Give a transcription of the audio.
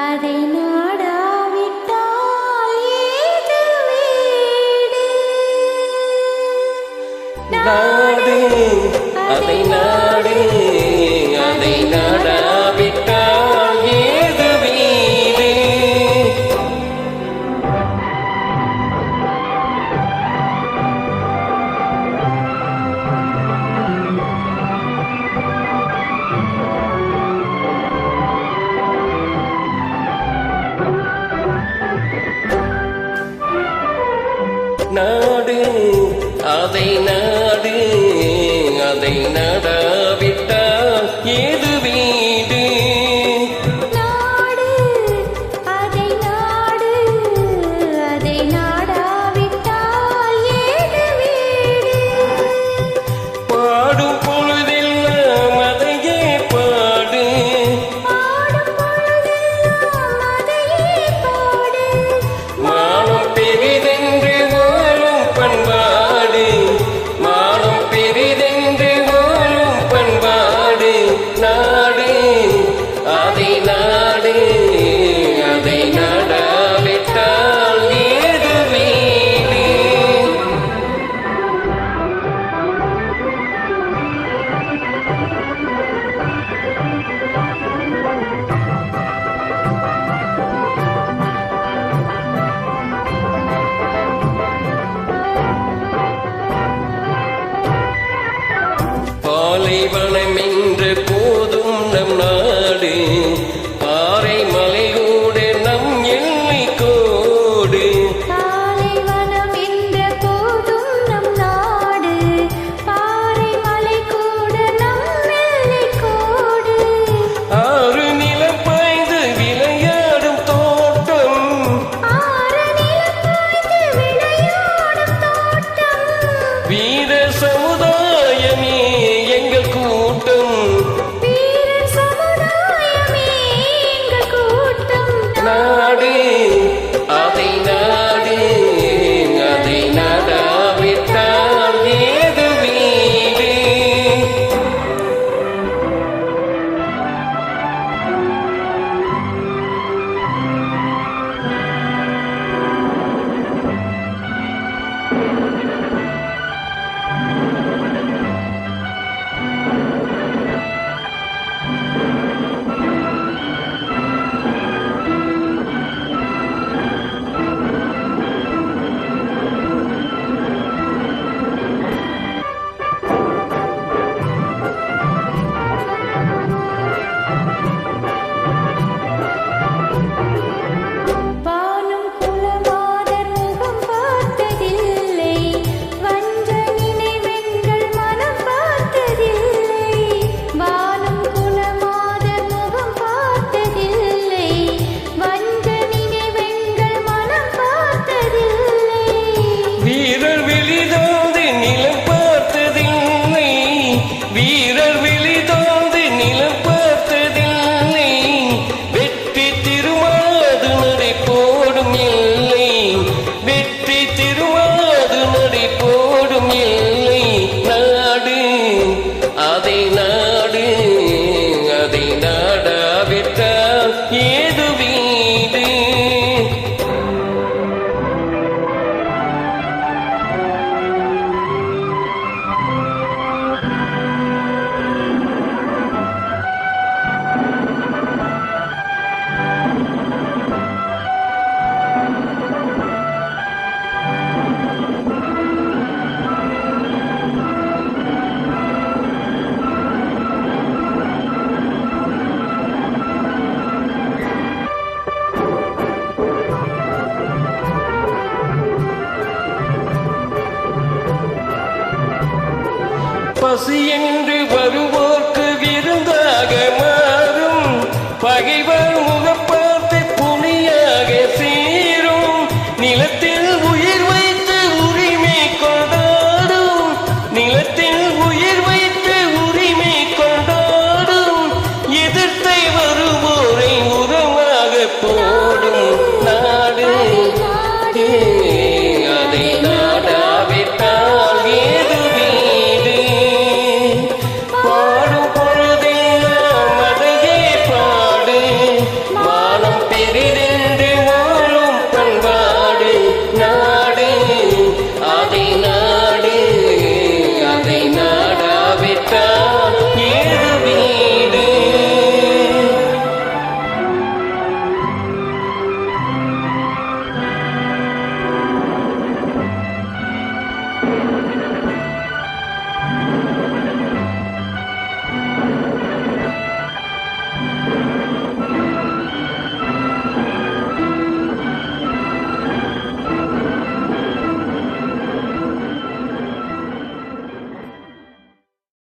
அதை நாடாவிட்டால் ஏது வீடு நாடு அதை நாடு அதை நாடாவிட்டால் ஏது வீடு நாடு அதை நாடு அதை நாடாவிட்டால் ஏது வீடு நாடு அதை நாடு அதை நாடாவிட்டால் ஏது வீடு பாடும் பொழுதெல்லாம் அதையே பாடு பாடும் பொழுதெல்லாம் அதையே பாடு மானம் பெரிதென்று வாழும் பண்பாடு மானம் பெரிதென்று வாழும் பண்பாடு நாடு அதை நாடு அதை நாடாவிட்டால் ஏது வீடு பாலைவனம் என்ற போதும் நம் நாடு பாறை மலையோடு நம் எல்லை கோடு பாலைவனம் என்ற போதும் நம் நாடு பாறை மலை கூட நம் எல்லை கோடு ஆறு நிலம் பாய்ந்து விளையாடும் தோட்டம் ஆறு நிலம் பாய்ந்து விளையாடும் தோட்டம் வீர சமுதாயமே எங்கள் கூட்டம் வீரர் சமுதாயமே எங்கள் கூட்டம் நாடு அதை நாடு அதை நாடாவிட்டால் ஏது வீடு வானும் குலமாதர் முகம் பார்த்ததில்லை வஞ்ச நினைவெங்கள் மனம் பார்த்ததில்லை வானும் குலமாதர் முகம் பார்த்ததில்லை வஞ்ச நினைவெங்கள் மனம் பார்த்ததில்லை வீரர் வெளிதோந்து நிலம் பார்த்ததில்லை வீரர் வெளிதோந்து நிலம் பார்த்ததில்லை வெற்றி திருமாது நடை போடும் இல்லை வெற்றி திருமாது நடை போடும் இல்லை நாடு அதை நாடு அதை நாடாவிட்டால் ஏது வீடு பசி என்று வருவோர்க்கு விருந்தாக மாறும் பகைவர் முகப்ப